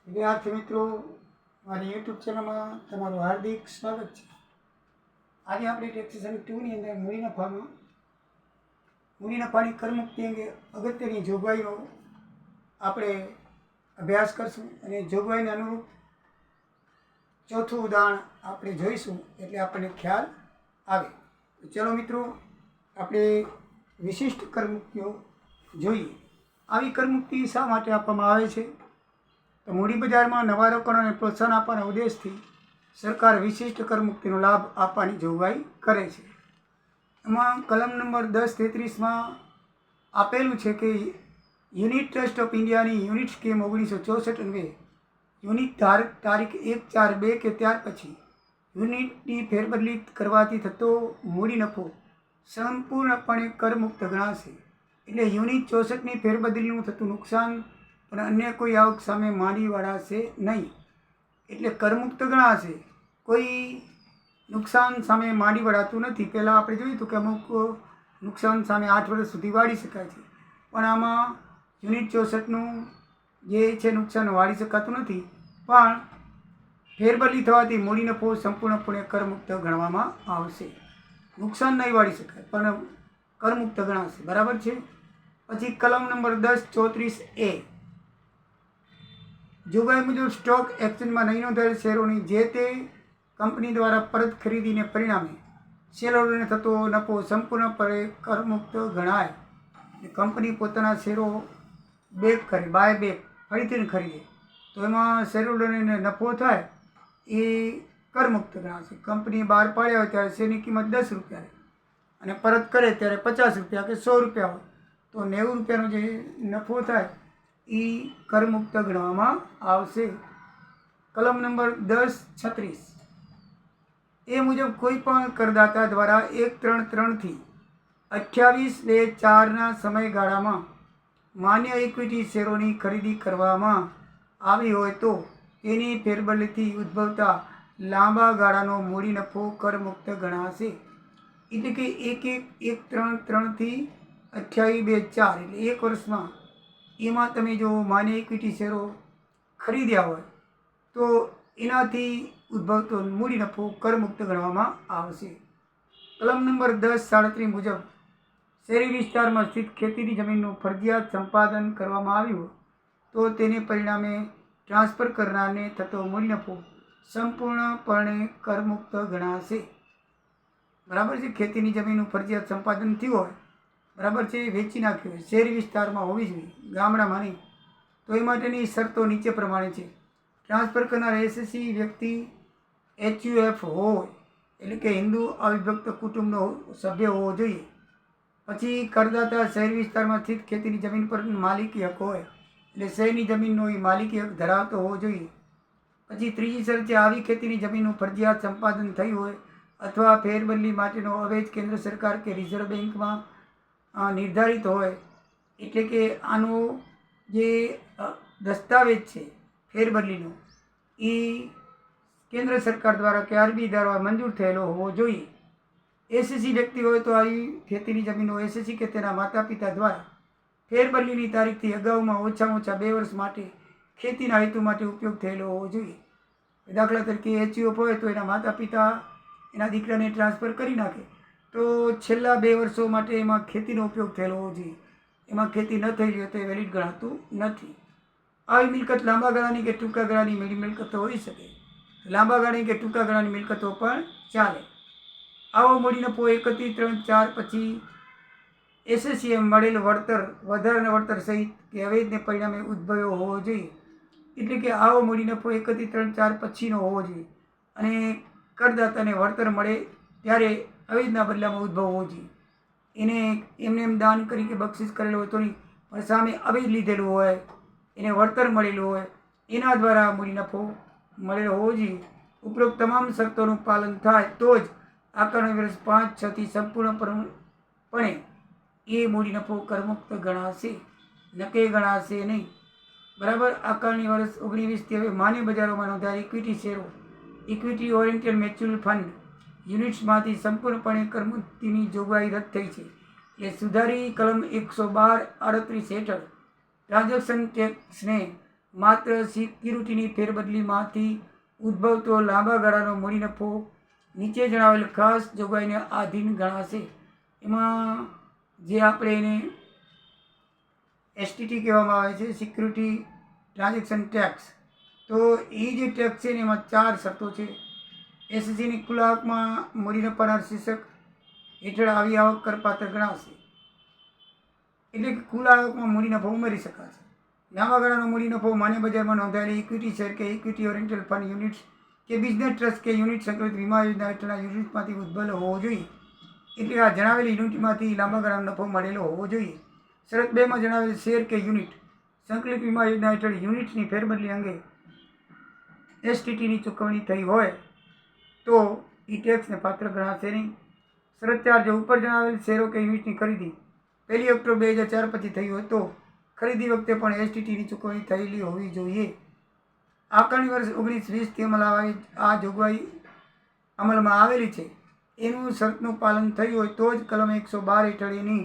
વિદ્યાર્થી મિત્રો, મારી યુટ્યુબ ચેનલમાં તમારું હાર્દિક સ્વાગત છે. આજે આપણે ટેક્સેશન 2ની અંદર મૂડી નફાની કરમુક્તિ અંગે અગત્યની જોગવાઈનો આપણે અભ્યાસ કરશું અને જોગવાઈને અનુરૂપ ચોથું ઉદાહરણ આપણે જોઈશું એટલે આપણને ખ્યાલ આવે. ચલો મિત્રો, આપણે વિશિષ્ટ કરમુક્તિઓ જોઈએ. આવી કરમુક્તિ શા માટે આપવામાં આવે છે? તો મૂડી બજારમાં નવા રોકાણોને પ્રોત્સાહન આપવાના ઉદ્દેશથી સરકાર વિશિષ્ટ કરમુક્તિનો લાભ આપવાની જોગવાઈ કરે છે. એમાં કલમ નંબર 1033માં આપેલું છે કે યુનિટ ટ્રસ્ટ ઓફ ઇન્ડિયાની યુનિટ સ્કીમ 1964 અન્વયે યુનિટ તારીખ 1/4/2 કે ત્યાર પછી યુનિટની ફેરબદલી કરવાથી થતો મૂડી નફો સંપૂર્ણપણે કરમુક્ત ગણાશે. એટલે યુનિટ 64ની ફેરબદલીનું થતું નુકસાન પણ અન્ય કોઈ આવક સામે માંડી વળાશે નહીં, એટલે કરમુક્ત ગણાશે. કોઈ નુકસાન સામે માંડી વળાતું નથી. પહેલાં આપણે જોયું હતું કે અમુક નુકસાન સામે 8 વર્ષ સુધી વાળી શકાય છે, પણ આમાં યુનિટ 64નું જે છે નુકસાન વાળી શકાતું નથી, પણ ફેરબદલી થવાથી મૂડી નફો સંપૂર્ણપણે કરમુક્ત ગણવામાં આવશે. નુકસાન નહીં વાળી શકાય પણ કરમુક્ત ગણાશે. બરાબર છે. પછી કલમ નંબર 1034A જોગવાઈ મુજબ સ્ટોક એક્સચેન્જમાં નહીં નોંધાયેલ શેરોની જે તે કંપની દ્વારા પરત ખરીદીને પરિણામે શેરહોલ્ડરને થતો નફો સંપૂર્ણપણે કરમુક્ત ગણાય. કંપની પોતાના શેરો બેક કરે, બાય બેક ફરીથી ખરીદે તો એમાં શેરહોલ્ડરને નફો થાય એ કરમુક્ત ગણાશે. કંપની બહાર પાડ્યા હોય ત્યારે શેરની કિંમત 10 રૂપિયા રહે અને પરત કરે ત્યારે 50 રૂપિયા કે 100 રૂપિયા હોય તો 90 રૂપિયાનો જે નફો થાય એ કરમુક્ત ગણવામાં આવશે. કલમ નંબર 1036 એ મુજબ કોઈ પણ કરદાતા દ્વારા 1/3/3 થી 28/2/4ના સમયગાળામાં માન્ય ઇક્વિટી શેરોની ખરીદી કરવામાં આવી હોય તો તેની ફેરબદલીથી ઉદ્ભવતા લાંબા ગાળાનો મૂડી નફો કરમુક્ત ગણાશે. એટલે કે 1/3/3 થી 28/2/4 એટલે 1 વર્ષમાં એમાં તમે જો માન્ય ઇક્વિટી શેરો ખરીદ્યા હોય તો એનાથી ઉદ્ભવતો મૂડી નફો કરમુક્ત ગણવામાં આવશે. કલમ નંબર 1037 મુજબ શહેરી વિસ્તારમાં સ્થિત ખેતીની જમીનનું ફરજિયાત સંપાદન કરવામાં આવ્યું તો તેને પરિણામે ટ્રાન્સફર કરનારને થતો મૂડી નફો સંપૂર્ણપણે કરમુક્ત ગણાશે. બરાબર છે. ખેતીની જમીનનું ફરજિયાત સંપાદન થયું હોય, બરાબર છે, વેચી નાખ્યું હોય, શહેરી વિસ્તારમાં હોવી જોઈએ, ગામડામાં નહીં, તો એ માટેની શરતો નીચે પ્રમાણે છે. ટ્રાન્સફર કરનાર એસએસસી વ્યક્તિ HUF હોય, એટલે કે હિન્દુ અવિભક્ત કુટુંબનો સભ્ય હોવો જોઈએ. પછી કરદાતા શહેરી વિસ્તારમાં સ્થિત ખેતીની જમીન પર માલિકી હક હોય, એટલે શહેરની જમીનનો એ માલિકી હક ધરાવતો હોવો જોઈએ. પછી ત્રીજી શરત છે, આવી ખેતીની જમીનનું ફરજિયાત સંપાદન થયું હોય અથવા ફેરબદલી માટેનો અવેજ કેન્દ્ર સરકાર કે રિઝર્વ બેંકમાં નિર્ધારિત હોય, એટલે કે આનો જે દસ્તાવેજ છે ફેરબદલીનો એ કેન્દ્ર સરકાર દ્વારા કે આરબી દ્વારા મંજૂર થયેલો હોવો જોઈએ. એસએસસી વ્યક્તિ હોય તો આવી ખેતીની જમીનો એસએસસી કે તેના માતા પિતા દ્વારા ફેરબદલીની તારીખથી અગાઉમાં ઓછામાં ઓછા 2 વર્ષ માટે ખેતીના હેતુ માટે ઉપયોગ થયેલો હોવો જોઈએ. દાખલા તરીકે HUF હોય તો એના માતા પિતા એના દીકરાને ટ્રાન્સફર કરી નાખે તો છેલ્લા 2 વર્ષો માટે એમાં ખેતીનો ઉપયોગ થયેલો હોવો જોઈએ. એમાં ખેતી ન થયેલી હોય તો એ વેલિડ ગણાતું નથી. આવી મિલકત લાંબા ગાળાની કે ટૂંકા ગાળાની મિલકતો હોઈ શકે. લાંબા ગાળાની કે ટૂંકા ગાળાની મિલકતો પણ ચાલે. આવો મૂડી નફો 31/3/4 પછી એસએસસીએ મળેલ વળતર, વધારાના વળતર સહિત કે અવેજને પરિણામે ઉદ્ભવ્યો હોવો જોઈએ. એટલે કે આવો મૂડી નફો 31/3/4 પછીનો હોવો જોઈએ અને કરદાતાને વળતર મળે ત્યારે અવેજના બદલામાં ઉદ્ભવ હોવો જોઈએ. એને એમને એમ દાન કરી કે બક્ષિસ કરેલો હોય તો નહીં, પણ સામે અવેજ લીધેલું હોય, એને વળતર મળેલું હોય, એના દ્વારા મૂડી નફો મળેલો હોવો જોઈએ. ઉપરોક્ત તમામ શરતોનું પાલન થાય તો જ આકારણી વર્ષ 5-6થી સંપૂર્ણપણે એ મૂડી નફો કરમુક્ત ગણાશે, નકે ગણાશે નહીં. બરાબર. આકારણી વર્ષ 19-20થી હવે માન્ય બજારોમાં નોંધાયેલ ઇક્વિટી શેરો, ઇક્વિટી ઓરિએન્ટેડ મ્યુચ્યુઅલ ફંડ યુનિટ્સમાંથી સંપૂર્ણપણે કરમુક્તિની જોગવાઈ રદ થઈ છે. એટલે સુધારી કલમ 112-38 હેઠળ ટ્રાન્ઝેક્શન ટેક્સને માત્ર સિક્યુરિટીની ફેરબદલીમાંથી ઉદ્ભવતો લાંબા ગાળાનો મૂડી નફો નીચે જણાવેલ ખાસ જોગવાઈને આધીન ગણાશે. એમાં જે આપણે એને એસટીટી કહેવામાં આવે છે, સિક્યુરિટી ટ્રાન્ઝેક્શન ટેક્સ. તો એ જે ટેક્સ છે ને એમાં 4 શરતો છે. એસસીની કુલ આવકમાં મૂડી નફાના શીર્ષક હેઠળ આવી આવક કરપાત્ર ગણાશે. એટલે કે કુલ આવકમાં મૂડી નફો ઉમેરી શકાશે. લાંબા ગાળાનો મૂડી નફો માન્ય બજારમાં નોંધાયેલી ઇક્વિટી શેર કે ઇક્વિટી ઓરિએન્ટેડ ફંડ યુનિટ્સ કે બિઝનેસ ટ્રસ્ટ કે યુનિટ સંકલિત વીમા યોજના હેઠળના યુનિટમાંથી ઉદ્ભવેલો હોવો જોઈએ. એટલે આ જણાવેલી યુનિટમાંથી લાંબા ગાળાનો નફો મળેલો હોવો જોઈએ. શરત 2 માં જણાવેલ શેર કે યુનિટ સંકલિત વીમા યોજના હેઠળ યુનિટ્સની ફેરબદલી અંગે એસટીટીની ચૂકવણી થઈ હોય તો એ ટેક્સને પાત્ર ગણાશે નહીં. શરત 4, જો ઉપર જણાવેલ શેરો કે યુનિટની ખરીદી 1 ઓક્ટોબર 2004 પછી થઈ હોય તો ખરીદી વખતે પણ એસટીટીની ચૂકવણી થયેલી હોવી જોઈએ. આકારણી વર્ષ 1920થી આ જોગવાઈ અમલમાં આવેલી છે. એનું શરતનું પાલન થયું હોય તો જ કલમ 112 હેઠળ એની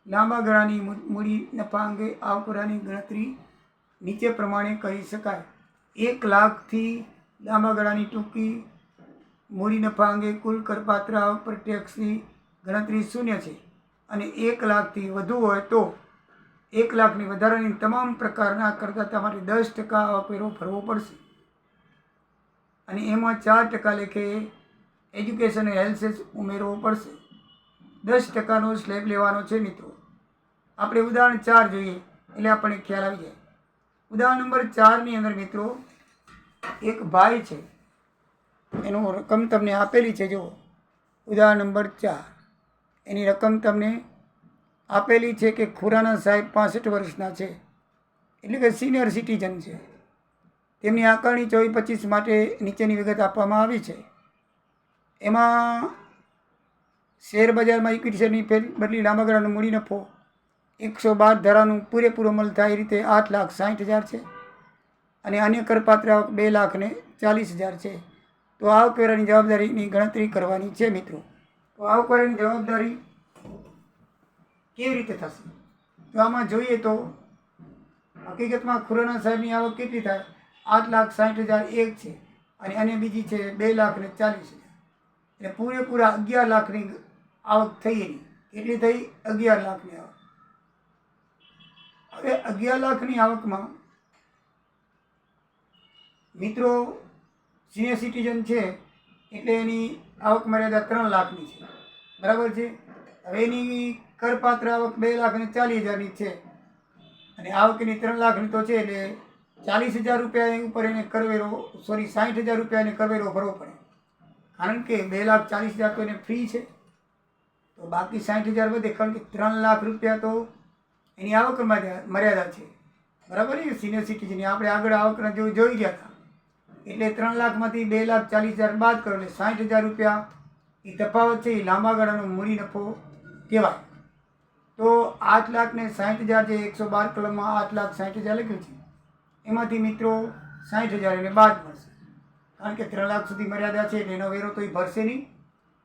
લાંબા ગાળાની મૂડી નફા અંગે આવકવેરાની ગણતરી નીચે પ્રમાણે કરી શકાય. 1 લાખથી લાંબા ગાળાની ટૂંકી મૂડી નફા અંગે કુલ કરપાત્ર આવક પર ટેક્સની ગણતરી 0 છે અને 1 લાખથી વધુ હોય તો 1 લાખની વધારાની તમામ પ્રકારના કરદાતા માટે 10% આવકવેરો ભરવો પડશે અને એમાં 4% લેખે એજ્યુકેશન અને હેલ્થ સેસ ઉમેરવો પડશે. 10%નો સ્લેબ લેવાનો છે મિત્રો. આપણે ઉદાહરણ 4 જોઈએ એટલે આપણને ખ્યાલ આવી જાય. ઉદાહરણ નંબર 4ની અંદર મિત્રો એક ભાઈ છે, એનું રકમ તમને આપેલી છે. જુઓ ઉદાહરણ નંબર 4, એની રકમ તમને આપેલી છે કે ખુરાના સાહેબ 65 વર્ષના છે, એટલે કે સિનિયર સિટીઝન છે. તેમની આકારણી 24-25 માટે નીચેની વિગત આપવામાં આવી છે. એમાં શેર બજારમાં ઇક્વિટી શેરની ફેરબદલી લાંબા ગાળાનો મૂડી નફો 112 ધારાનું પૂરેપૂરો અમલ થાય એ રીતે 8,60,000 છે અને અન્ય કરપાત્ર આવક 2,40,000 છે. તો આવકવેરાની જવાબદારીની ગણતરી કરવાની છે મિત્રો. તો આવકવેરાની જવાબદારી કેવી રીતે થશે? તો આમાં જોઈએ તો હકીકતમાં ખુરાના સાહેબની આવક કેટલી થાય? 8,60,000 એક છે અને અન્ય બીજી છે 2,40,000. એટલે પૂરેપૂરા 11 લાખની આવક થઈ એની. કેટલી થઈ? 11 લાખની આવક. હવે 11 લાખની આવકમાં મિત્રો સિનિયર સિટીઝન છે એટલે એની આવક મર્યાદા 3 લાખની છે, બરાબર છે. હવે એની કરપાત્ર આવક 2,40,000ની છે અને આવકની 3 લાખની તો છે એટલે 40,000 રૂપિયા ઉપર એને કરવેરો 60,000 રૂપિયા એને કરવેરો ભરવો પડે. કારણ કે 2,40,000 તો એને ફ્રી છે, તો બાકી 60,000 વધે. કારણ કે 3 લાખ રૂપિયા તો એની આવક મર્યાદા છે, બરાબર ને. સિનિયર સિટીઝનની આપણે આગળ આવકના જોઈ ગયા હતા. એટલે 3 લાખમાંથી 2,40,000 બાદ કરો એટલે 60,000 રૂપિયા એ તફાવત છે, એ લાંબા ગાળાનો મૂડી નફો કહેવાય. તો 8,60,000 જે 112 કલમમાં 8,60,000 લખ્યું છે એમાંથી મિત્રો 60,000 એને બાદ મળશે. કારણ કે 3 લાખ સુધી મર્યાદા છે એટલે એનો વેરો તો એ ભરશે નહીં.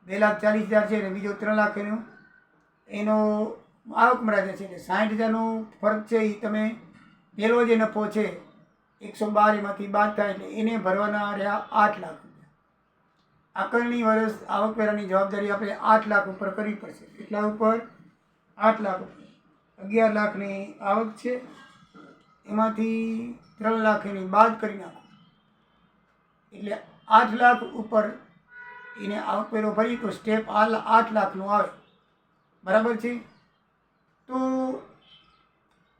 2,40,000 છે અને બીજો 3 લાખ એનો આવક મર્યાદા છે એટલે 60,000નો ફરક છે એ તમે પહેલો જે નફો છે 112 એમાંથી બાદ થાય એટલે એને ભરવાના રહ્યા 8 લાખ રૂપિયા. આકારણી વર્ષ આવકવેરાની જવાબદારી આપણે 8 લાખ ઉપર કરવી પડશે. એટલા ઉપર 8 લાખ રૂપિયા. 11 લાખની આવક છે એમાંથી 3 લાખ એની બાદ કરી નાખો એટલે 8 લાખ ઉપર એને આવકવેરો ભરી તો સ્ટેપ 8 લાખનું આવે, બરાબર છે. તો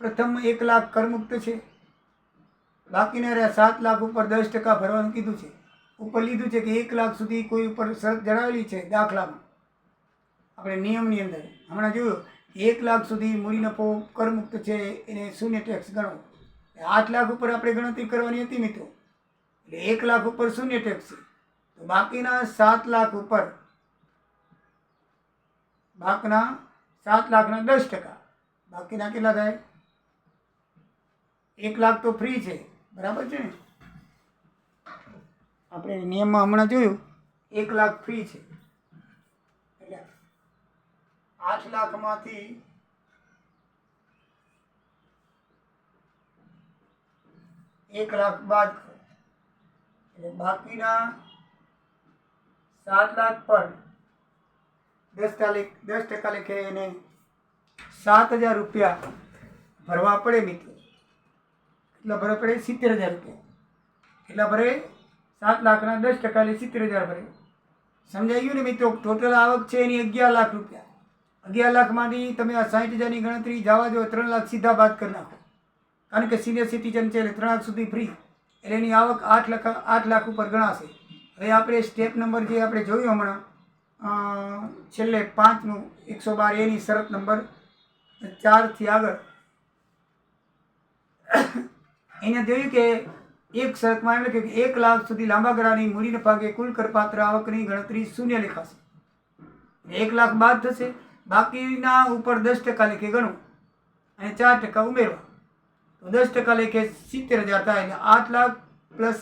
પ્રથમ 1 લાખ કરમુક્ત છે, બાકીના રહ્યા 7 લાખ ઉપર 10% ભરવાનું કીધું છે. ઉપર લીધું છે કે 1 લાખ સુધી કોઈ ઉપર શરત જણાવેલી છે દાખલામાં, આપણે નિયમની અંદર હમણાં જોયું 1 લાખ સુધી મૂડી નફો કરમુક્ત છે એને 0 ટેક્સ ગણો. 8 લાખ ઉપર આપણે ગણતરી કરવાની હતી મિત્રો, એટલે 1 લાખ ઉપર 0 ટેક્સ છે. તો બાકીના 7 લાખ ઉપર બાકીના 7 લાખના 10%, બાકીના કેટલા થાય? 1 લાખ તો ફ્રી છે, બરાબર છે ને. આપણે નિયમમાં હમણાં જોયું 1 લાખ ફ્રી છે એટલે 8 લાખમાંથી 1 લાખ બાદ કરો એટલે બાકીના 7 લાખ પર 10% લેખે એને 7,000 રૂપિયા ભરવા પડે મિત્રો. કેટલા ભરવા પડે? 70,000 રૂપિયા. કેટલા ભરે? 7 લાખના 10% એટલે 70,000 ભરે. સમજાઈ ગયું ને મિત્રો? ટોટલ આવક છે એની 11 લાખ રૂપિયા. 11 લાખમાંથી તમે આ 60,000ની ગણતરી જવા દો, 3 લાખ સીધા બાદ કરી નાખો, કારણ કે સિનિયર સિટીઝન છે એટલે 3 લાખ સુધી ફ્રી, એટલે એની આવક 8 લાખ ઉપર ગણાશે. હવે આપણે સ્ટેપ નંબર જે આપણે જોયું હમણાં છેલ્લે 5મું 112 એની શરત નંબર 4થી આગળ એને જોયું કે એક શરતમાં એમ લખ્યું કે 1 લાખ સુધી લાંબા ગાળાની મૂડી નફા કે કુલ કરપાત્ર આવકની ગણતરી શૂન્ય લેખાશે. 1 લાખ બાદ થશે, બાકીના ઉપર 10% લેખે ગણવું અને 4% ઉમેરવા, તો 10% લેખે 70,000 થાય એટલે 8 લાખ પ્લસ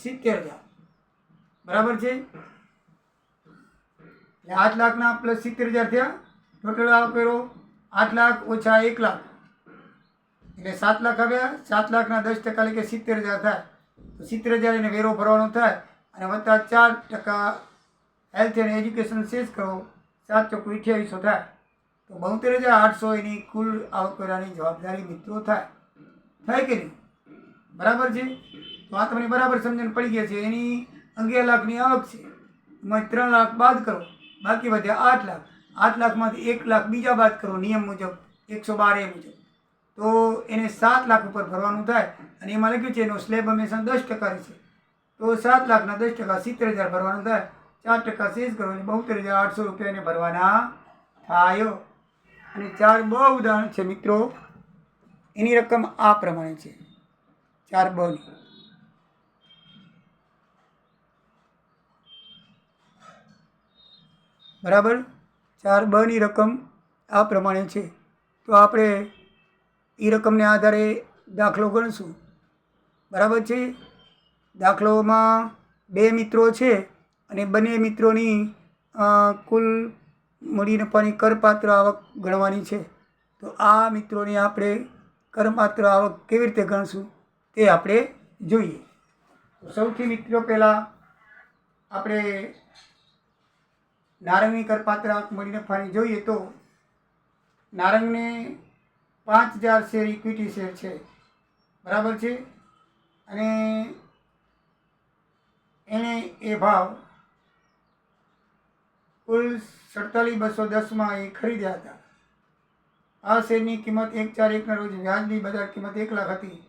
70,000 બરાબર છે. એટલે 8 લાખના પ્લસ 70,000 થયા. ટોટલ આવક કર્યો 8 લાખ ઓછા 1 લાખ એટલે 7 લાખ આવ્યા. 7 લાખના 10% લેખે 70,000 થાય, તો 70,000 એને વેરો ભરવાનો થાય અને વત્તા 4% હેલ્થ એન્ડ એજ્યુકેશન શેષ કરો, 7 ચોક 2800 થાય, તો 72,800 એની કુલ આવક કરવાની જવાબદારી મિત્રો થાય. થાય કે નહીં? બરાબર છે. તો આ તમને બરાબર સમજણ પડી ગયા છે. એની 11 લાખની આવક છે, એમાં 3 લાખ બાદ કરો, બાકી વધ્યા 8 લાખ. 8 લાખમાંથી 1 લાખ બીજા બાદ કરો નિયમ મુજબ 112 મુજબ, તો એને 7 લાખ ઉપર ભરવાનું થાય. અને એમાં લખ્યું છે એનો સ્લેબ હંમેશા 10% રહેશે, તો 7 લાખના 10% 70,000 ભરવાનું થાય, 4% શેષ કરો એટલે 72,800 રૂપિયા એને ભરવાના થાય. અને 4 બહુ ઉદાહરણ છે મિત્રો, એની રકમ આ પ્રમાણે છે. 4 ની બરાબર, 4 ની રકમ આ પ્રમાણે છે. તો આપણે એ રકમને આધારે દાખલો ગણશું. બરાબર છે. દાખલોમાં 2 મિત્રો છે અને બંને મિત્રોની કુલ મૂડી નફાની કરપાત્ર આવક ગણવાની છે. તો આ મિત્રોની આપણે કરપાત્ર આવક કેવી રીતે ગણશું તે આપણે જોઈએ. તો સૌથી મિત્રો પહેલાં આપણે નારંગની કરપાત્ર આવક મૂડી નફાની જોઈએ. તો નારંગને 5,000 શેર ઇક્વિટી શેર છે, બરાબર છે, અને એને એ ભાવ કુલ 47,210માં એ ખરીદ્યા હતા. આ શેરની કિંમત 1/4/1ના રોજ વ્યાજની બજાર કિંમત 1 લાખ હતી,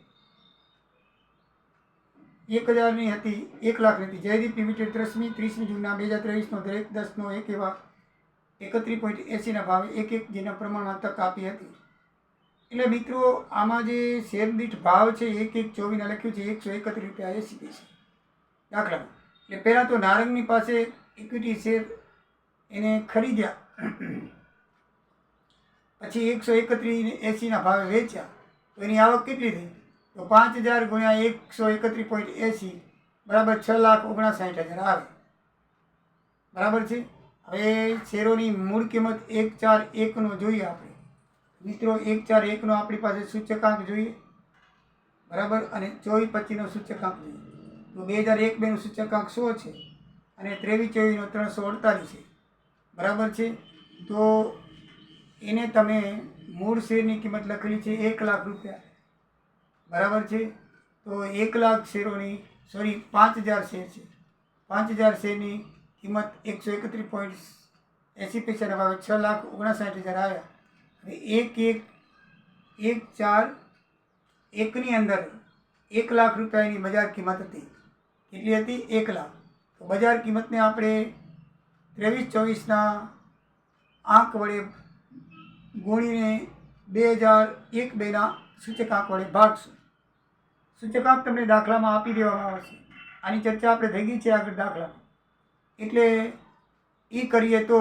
1,000ની હતી, 1 લાખની હતી. જયદીપ લિમિટેડ 30મી જૂનના 2023નો દરેક 10નો 1 એવા 31.80ના ભાવે 1 જેના પ્રમાણમાં તક આપી હતી. એટલે મિત્રો આમાં જે શેર દીઠ ભાવ છે 1/1/24ના લખ્યું છે 131.80 રૂપિયા દાખલામાં. એટલે પહેલાં તો નારંગની પાસે ઇક્વિટી શેર એને ખરીદ્યા, પછી 131.80ના ભાવે વેચ્યા, તો એની આવક કેટલી થઈ? તો 5,000 ગુણ્યા 131.80 બરાબર 6,59,000 આવે. બરાબર છે. હવે શેરોની મૂળ કિંમત 141નો જોઈએ આપણે મિત્રો. 141નો આપણી પાસે સૂચકાંક જોઈએ, બરાબર, અને 24-25નો સૂચકાંક જોઈએ. તો 2001-2નો સૂચકાંક 100 છે અને 23-24નો 348 છે, બરાબર છે. તો એને તમે મૂળ શેરની કિંમત લખેલી છે 1 લાખ રૂપિયા, બરાબર છે. તો 1 લાખ શેરોની 5,000 શેર છે, 5,000 શેરની કિંમત 131.80 પૈસાના ભાવે 6,59,000 આવ્યા. હવે 1/4/1ની અંદર 1 લાખ રૂપિયાની બજાર કિંમત હતી. કેટલી હતી? 1 લાખ. તો બજાર કિંમતને આપણે 23-24ના આંક વડે ગુણીને 2001-2ના સૂચકાંક વડે ભાગશું. સૂચકાંક તમને દાખલામાં આપી દેવામાં આવશે. આની ચર્ચા આપણે થઈ ગઈ છે આગળ દાખલામાં. એટલે એ કરીએ તો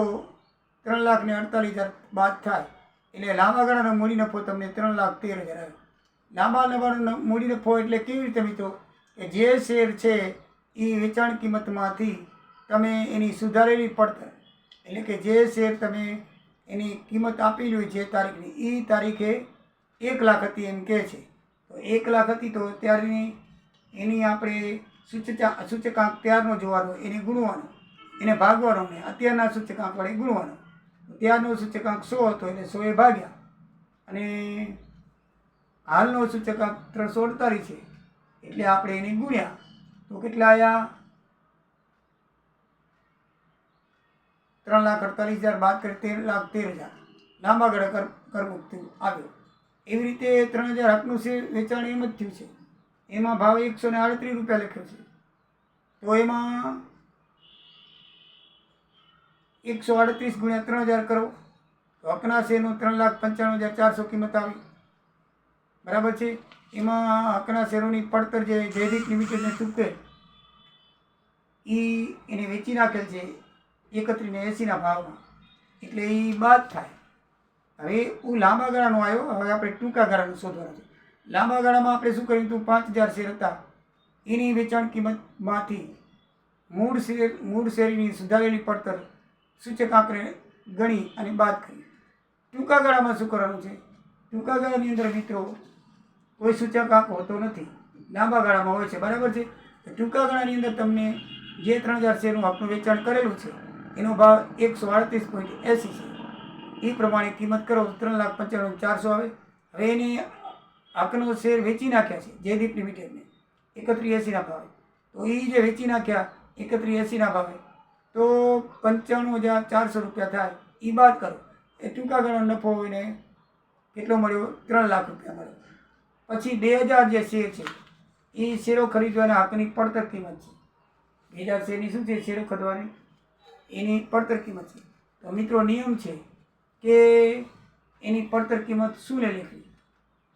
3,48,000 બાદ થાય, એટલે લાંબા ગાળાનો મૂડી નફો તમને 3,13,000 આવે. લાંબા ગાળાનો મૂડી નફો એટલે કેવી રીતે મિત્રો? કે જે શેર છે એ વેચાણ કિંમતમાંથી તમે એની સુધારેલી પડતર, એટલે કે જે શેર તમે એની કિંમત આપેલી હોય જે તારીખની, એ તારીખે 1 લાખ હતી એમ કહે છે. તો 1 લાખ હતી તો ત્યારની એની આપણે સૂચકાંક ત્યારનો જોવાનો, એને ગુણવાનો, એને ભાગવાનો ને અત્યારના સૂચકાંક વડે ગુણવાનો. ત્યારનો સૂચકાંક 100 હતો એટલે 100 એ ભાગ્યા, અને હાલનો સૂચકાંક 348 છે એટલે આપણે એને ગુણ્યા. તો કેટલા આવ્યા? 3,48,000 બાદ કરી 13,13,000 લાંબા ગાળે કરમુક્તિ આવ્યો. એવી રીતે 3,000 હકનું શેર વેચાણ એમ જ થયું છે. એમાં ભાવ 138 રૂપિયા લખ્યો છે. તો એમાં 138 ગુણ્યા 3,000 કરો તો હકના શેરનું 3,95,400 કિંમત આવી. બરાબર છે. એમાં હકના શેરોની પડતર જે જયદીપ લિમિટેડને ચૂકવેલ એને વેચી નાખેલ છે 31.80 ભાવમાં, એટલે એ બાદ થાય. હવે હું લાંબા ગાળાનો આવ્યો, હવે આપણે ટૂંકા ગાળાનું શોધવાનું છે. લાંબા ગાળામાં આપણે શું કર્યું હતું? 5,000 શેર હતા, એની વેચાણ કિંમતમાંથી મૂળ શેરની સુધારેલી પડતર સૂચકાંકને ગણી અને બાદ કરી. ટૂંકા ગાળામાં શું કરવાનું છે? ટૂંકા ગાળાની અંદર મિત્રો કોઈ સૂચકાંક હોતો નથી, લાંબા ગાળામાં હોય છે. બરાબર છે. ટૂંકા ગાળાની અંદર તમને જે 3,000 શેરનું હકનું વેચાણ કરેલું છે એનો ભાવ 138.80 છે. એ પ્રમાણે કિંમત કરો 3,95,400 આવે. હવે એને હકનો શેર વેચી નાખ્યા છે જયદીપ લિમિટેડને 31.80 ભાવે. તો એ જે વેચી નાખ્યા 31.80 ભાવે તો 95,400 રૂપિયા થાય. એ બાદ કરો એ ટૂંકા ગાળાનો નફો એને કેટલો મળ્યો? 3 લાખ રૂપિયા મળ્યો. પછી 2,000 જે શેર છે એ શેરો ખરીદવાના હકની પડતર કિંમત છે. 2,000 શેરની શું છે? શેરો ખરીદવાની એની પડતર કિંમત છે. તો મિત્રો નિયમ છે કે એની પડતર કિંમત શૂન્ય લખવી.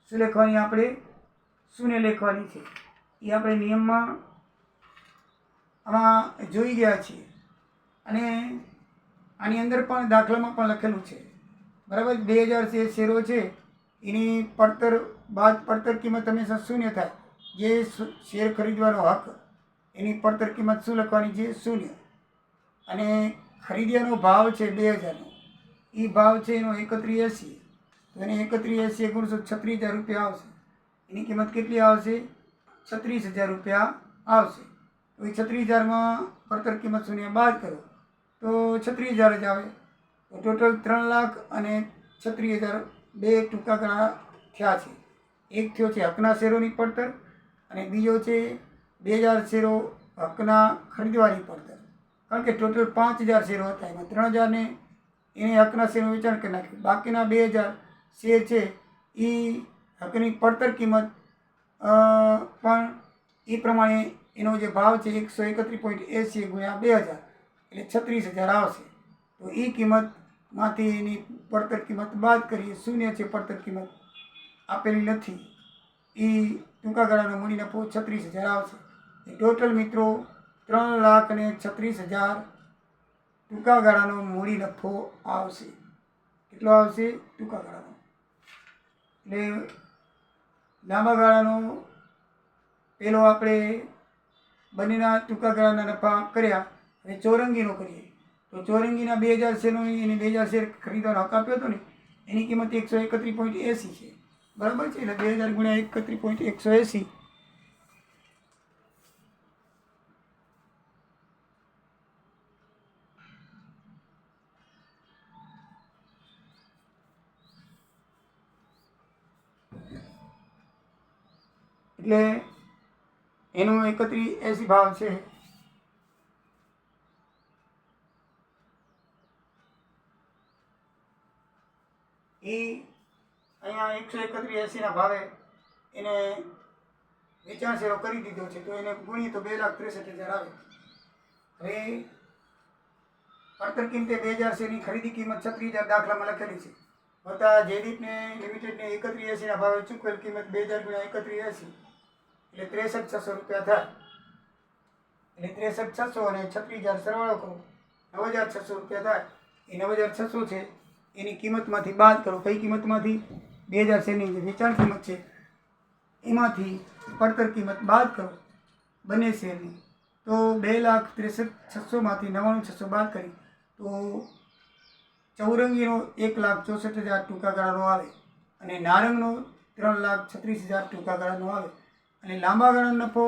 શું લખવાની? આપણે શૂન્ય લખવાની છે. એ આપણે નિયમમાં આમાં જોઈ ગયા છીએ, અને આની અંદર પણ દાખલામાં પણ લખેલું છે. બરાબર. 2,000 જે શેરો છે એની પડતર કિંમત હંમેશા શૂન્ય થાય. જે શેર ખરીદવાનો હક એની પડતર કિંમત શું લખવાની છે? શૂન્ય. અને ખરીદ્યાનો ભાવ છે 2,000નો, એ ભાવ છે એનો 31.80. તો એને 31.80 ગુણશો 36,000 રૂપિયા આવશે. એની કિંમત કેટલી આવશે? 36,000 રૂપિયા આવશે. તો એ 36,000માં પડતર કિંમત શૂન્ય બાદ કરો તો 36,000 જ આવે. તો ટોટલ 3,36,000 બે ટૂંકા ગાળા થયા છે. એક થયો છે હકના શેરોની પડતર, અને બીજો છે 2,000 શેરો હકના ખરીદવાની પડતર. કારણ કે ટોટલ 5,000 શેરો હતા, એમાં 3,000ને એને હકના શેરનું વેચાણ કરી નાખ્યું. બાકીના 2,000 શેર છે એ હકની પડતર કિંમત પણ એ પ્રમાણે એનો જે ભાવ છે 131.80 ગુણ્યા 2,000 એટલે 36,000 આવશે. તો એ કિંમતમાંથી એની પડતર કિંમત બાદ કરીએ, શૂન્ય છે પડતર કિંમત આપેલી નથી. એ ટૂંકા ગાળાનો મૂડી નફો 36,000 આવશે. એ ટોટલ મિત્રો 3,36,000 ટૂંકા ગાળાનો મૂડી નફો આવશે. કેટલો આવશે? ટૂંકા ગાળાનો. એટલે લાંબા ગાળાનો પેલો આપણે બંનેના ટૂંકા ગાળાના નફા કર્યા. હવે ચોરંગીનો કરીએ. તો ચોરંગીના 2,000 શેરનો એને 2,000 શેર ખરીદવાનો હક આપ્યો હતો ને, એની કિંમત 131.80 છે. બરાબર છે. એટલે 2,000 ગુણ્યા 31.180 એટલે એનો 31.80 ભાવ છે. એ અહીંયા 131.80 ભાવે એને વેચાણ શેરો કરી દીધો છે. તો એને ગુણીએ તો 2,63,000 આવે. હવે પડતર કિંમતે 2,000 શેરની ખરીદી કિંમત 36,000 દાખલામાં લખેલી છે. વત્તા જયદીપને લિમિટેડને 31.80 ભાવે ચૂકવેલ કિંમત 2,000 ગુણ્યા 31.80 એટલે 63,600 રૂપિયા થાય. એટલે 63,600 અને 36,000 સરવાળો કરો 9,600 રૂપિયા થાય. એ 9,600 છે એની કિંમતમાંથી બાદ કરો. કઈ કિંમતમાંથી? 2,000 શેરની જે વેચાણ કિંમત છે એમાંથી પડતર કિંમત બાદ કરો બંને શેરની. તો 2,63,600માંથી 99,600 બાદ કરી તો ચૌરંગીનો 1,64,000 ટૂંકા ગાળાનો આવે, અને નારંગનો 3,36,000 ટૂંકા ગાળાનો આવે. અને લાંબા ગાળાનો નફો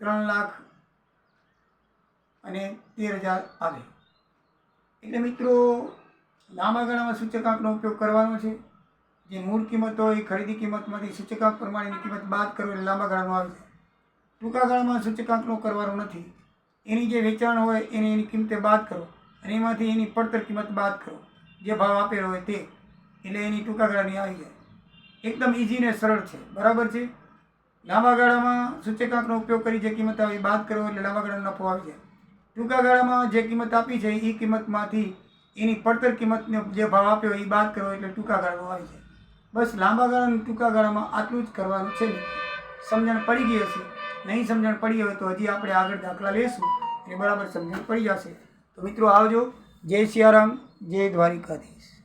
3,13,000 આવે. એટલે મિત્રો લાંબા ગાળામાં સૂચકાંકનો ઉપયોગ કરવાનો છે. જે મૂળ કિંમત હોય એ ખરીદી કિંમતમાંથી સૂચકાંક પ્રમાણેની કિંમત બાદ કરો એટલે લાંબા ગાળાનો આવી જાય. ટૂંકા ગાળામાં સૂચકાંકનો કરવાનો નથી. એની જે વેચાણ હોય એની કિંમતે બાદ કરો અને એમાંથી એની પડતર કિંમત બાદ કરો, જે ભાવ આપેલો હોય તે, એટલે એની ટૂંકા ગાળાની આવી જાય. એકદમ ઇઝી ને સરળ છે. બરાબર છે. લાંબા ગાળામાં સૂચકાંકનો ઉપયોગ કરી જે કિંમત આવે એ બાદ કરો એટલે લાંબા ગાળાનો નફો આવી જાય. ટૂંકા ગાળામાં જે કિંમત આપી છે એ કિંમતમાંથી એની પડતર કિંમતનો જે ભાવ આપ્યો એ બાદ કરો એટલે ટૂંકા ગાળાનો આવી જાય. બસ લાંબા ગાળા અને ટૂંકા ગાળામાં આટલું જ કરવાનું છે. સમજણ પડી ગઈ હશે. નહીં સમજણ પડી હોય તો હજી આપણે આગળ દાખલા લેશું એટલે બરાબર સમજણ પડી જશે. તો મિત્રો આવજો. જય સિયારામ, જય દ્વારિકાધીશ.